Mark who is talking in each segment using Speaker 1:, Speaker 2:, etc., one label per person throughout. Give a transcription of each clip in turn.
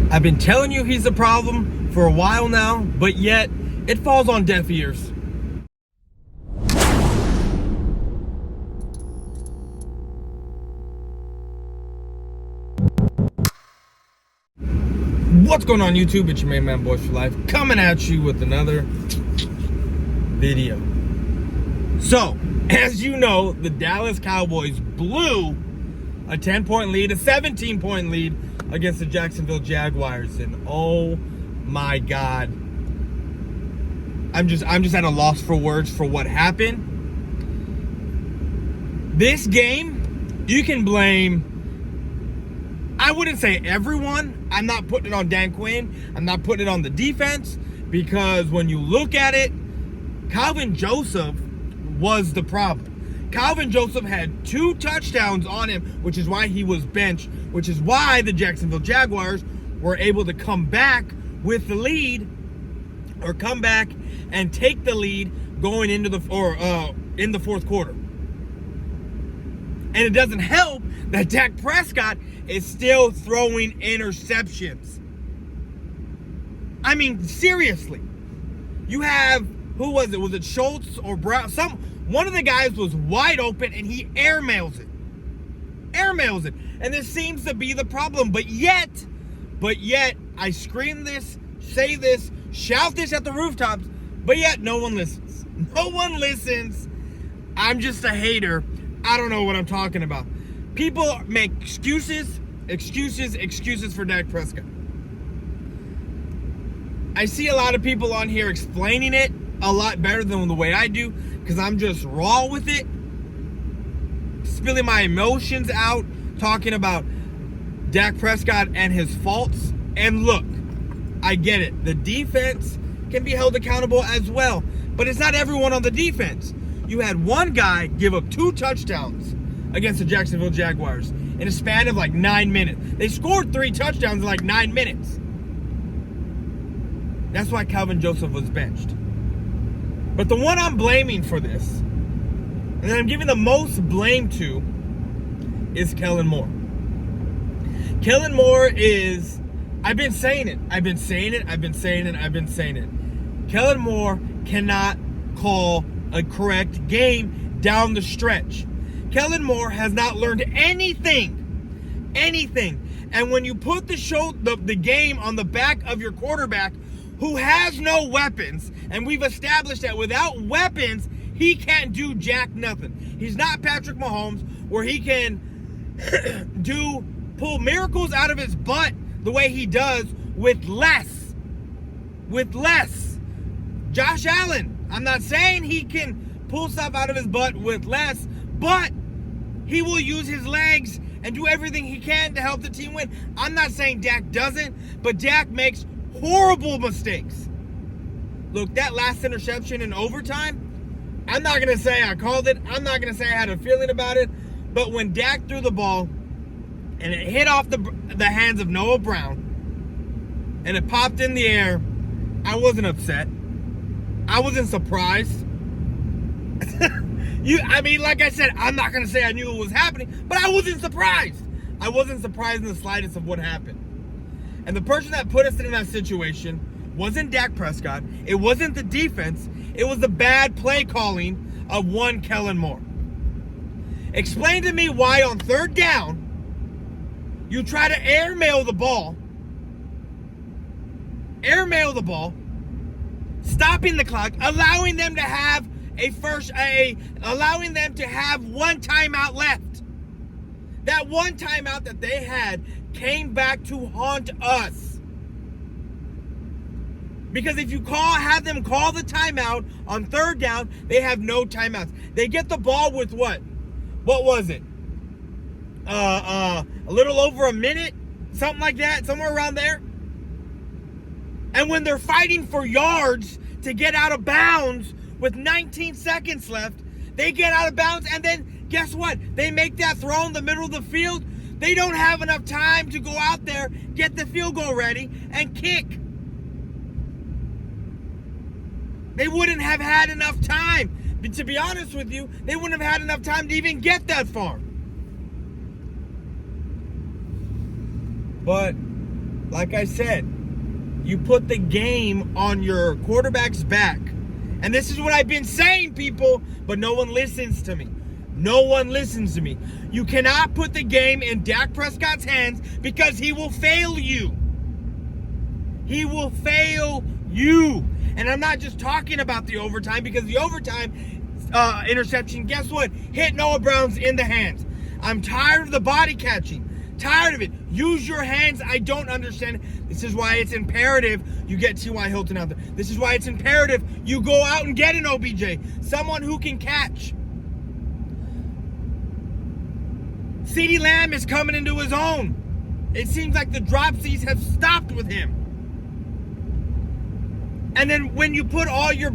Speaker 1: I've been telling you he's a problem for a while now, but yet it falls on deaf ears. What's going on YouTube? It's your main man Boys for Life coming at you with another video. So, as you know, the Dallas Cowboys blew a 10-point lead, a 17-point lead against the Jacksonville Jaguars, and oh my God, I'm just at a loss for words for what happened. This game, you can blame, I wouldn't say everyone. I'm not putting it on Dan Quinn. I'm not putting it on the defense, because when you look at it, Calvin Joseph was the problem. Calvin Joseph had 2 touchdowns on him, which is why he was benched, which is why the Jacksonville Jaguars were able to come back with the lead, or come back and take the lead going into in the fourth quarter. And it doesn't help that Dak Prescott is still throwing interceptions. I mean, seriously. You have, who was it? Was it Schultz or Brown? One of the guys was wide open and he airmails it. Airmails it. And this seems to be the problem. But yet, I scream this, say this, shout this at the rooftops, but yet no one listens. No one listens. I'm just a hater. I don't know what I'm talking about. People make excuses for Dak Prescott. I see a lot of people on here explaining it a lot better than the way I do, because I'm just raw with it, spilling my emotions out, talking about Dak Prescott and his faults. And look, I get it. The defense can be held accountable as well, but it's not everyone on the defense. You had one guy give up 2 touchdowns against the Jacksonville Jaguars in a span of like 9 minutes. They scored 3 touchdowns in like 9 minutes. That's why Calvin Joseph was benched. But the one I'm blaming for this, and that I'm giving the most blame to, is Kellen Moore. Kellen Moore is, I've been saying it. Kellen Moore cannot call a correct game down the stretch. Kellen Moore has not learned anything. And when you put the game on the back of your quarterback, who has no weapons, and we've established that without weapons, he can't do jack nothing. He's not Patrick Mahomes, where he can pull miracles out of his butt the way he does with less. Josh Allen, I'm not saying he can pull stuff out of his butt with less, but he will use his legs and do everything he can to help the team win. I'm not saying Dak doesn't, but Dak makes horrible mistakes. Look, that last interception in overtime, I'm not going to say I called it. I'm not going to say I had a feeling about it. But when Dak threw the ball and it hit off the hands of Noah Brown and it popped in the air, I wasn't upset. I wasn't surprised. Like I said, I'm not going to say I knew it was happening, but I wasn't surprised. I wasn't surprised in the slightest of what happened. And the person that put us in that situation wasn't Dak Prescott. It wasn't the defense. It was the bad play calling of one Kellen Moore. Explain to me why on 3rd down, you try to airmail the ball, stopping the clock, allowing them to have one timeout left. That one timeout that they had came back to haunt us. Because if you have them call the timeout on 3rd down, they have no timeouts. They get the ball with what? What was it? A little over a minute? Something like that, somewhere around there. And when they're fighting for yards to get out of bounds with 19 seconds left, they get out of bounds, and then guess what? They make that throw in the middle of the field. They don't have enough time to go out there, get the field goal ready, and kick. They wouldn't have had enough time. But to be honest with you, they wouldn't have had enough time to even get that far. But like I said, you put the game on your quarterback's back. And this is what I've been saying, people, but no one listens to me. No one listens to me. You cannot put the game in Dak Prescott's hands because he will fail you. He will fail you. And I'm not just talking about the overtime, because the overtime interception, guess what? Hit Noah Brown's in the hands. I'm tired of the body catching. Tired of it. Use your hands. I don't understand. This is why it's imperative you get T.Y. Hilton out there. This is why it's imperative you go out and get an OBJ. Someone who can catch. CeeDee Lamb is coming into his own. It seems like the dropsies have stopped with him. And then when you put all your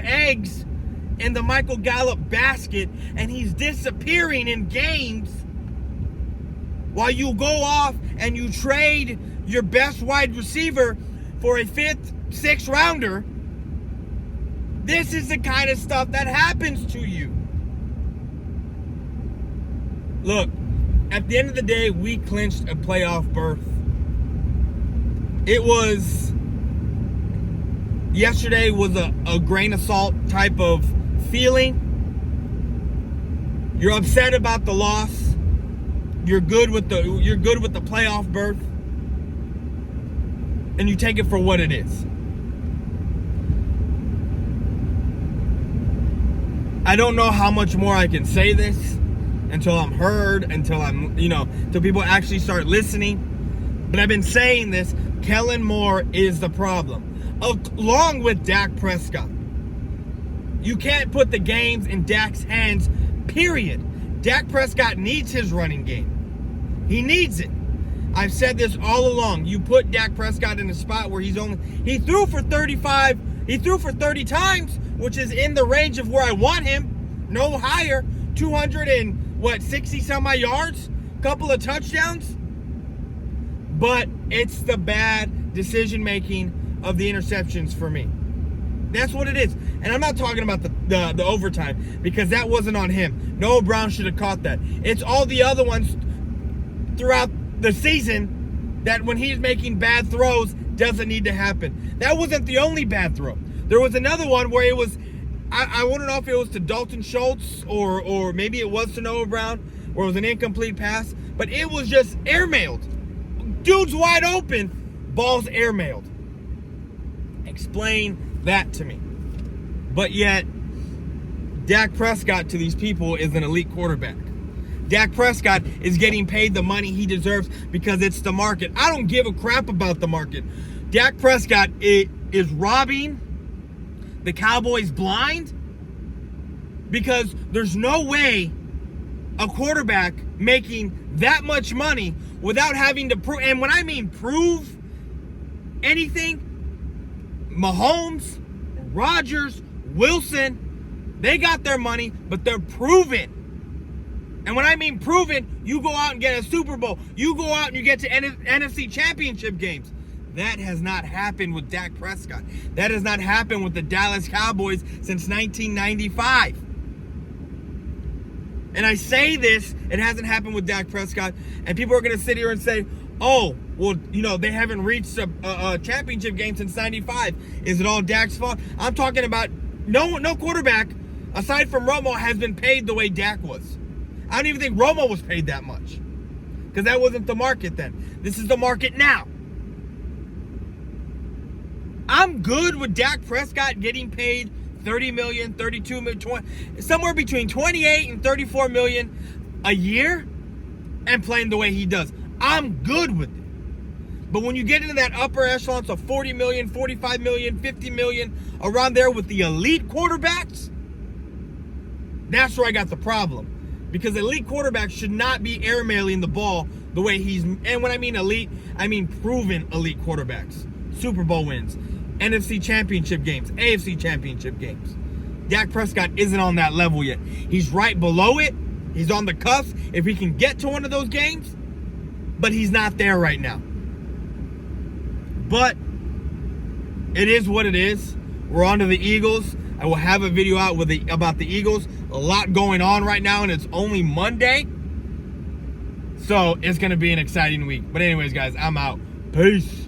Speaker 1: eggs in the Michael Gallup basket and he's disappearing in games, while you go off and you trade your best wide receiver for a 5th, 6th rounder, this is the kind of stuff that happens to you. Look, at the end of the day, we clinched a playoff berth. Yesterday was a grain of salt type of feeling. You're upset about the loss. You're good with the playoff berth, and you take it for what it is. I don't know how much more I can say this until I'm heard, until people actually start listening. But I've been saying this. Kellen Moore is the problem, along with Dak Prescott. You can't put the games in Dak's hands, period. Dak Prescott needs his running game. He needs it. I've said this all along. You put Dak Prescott in a spot where he threw for 30 times, which is in the range of where I want him. No higher. 260 some odd yards, couple of touchdowns. But it's the bad decision making of the interceptions for me. That's what it is. And I'm not talking about the overtime, because that wasn't on him. Noah Brown should have caught that. It's all the other ones throughout the season that when he's making bad throws doesn't need to happen. That wasn't the only bad throw. There was another one where it was, I want to know if it was to Dalton Schultz or maybe it was to Noah Brown, where it was an incomplete pass, but it was just airmailed. Dude's wide open, ball's airmailed. Explain that to me. But yet, Dak Prescott to these people is an elite quarterback. Dak Prescott is getting paid the money he deserves because it's the market. I don't give a crap about the market. Dak Prescott is robbing the Cowboys blind, because there's no way a quarterback making that much money without having to prove, and when I mean prove anything, Mahomes, Rodgers, Wilson, they got their money, but they're proven. And when I mean proven, you go out and get a Super Bowl. You go out and you get to NFC Championship games. That has not happened with Dak Prescott. That has not happened with the Dallas Cowboys since 1995. And I say this, it hasn't happened with Dak Prescott, and people are going to sit here and say, oh, well, they haven't reached a championship game since 95. Is it all Dak's fault? I'm talking about no quarterback, aside from Romo, has been paid the way Dak was. I don't even think Romo was paid that much, because that wasn't the market then. This is the market now. I'm good with Dak Prescott getting paid $30 million, $32 million, somewhere between $28 and $34 million a year and playing the way he does. I'm good with it. But when you get into that upper echelons of $40 million, $45 million, $50 million, around there with the elite quarterbacks, that's where I got the problem. Because elite quarterbacks should not be airmailing the ball the way he's, and when I mean elite, I mean proven elite quarterbacks. Super Bowl wins, NFC Championship games, AFC Championship games. Dak Prescott isn't on that level yet. He's right below it. He's on the cusp if he can get to one of those games, but he's not there right now. But it is what it is. We're on to the Eagles. I will have a video out about the Eagles. A lot going on right now, and it's only Monday. So it's going to be an exciting week. But anyways, guys, I'm out. Peace.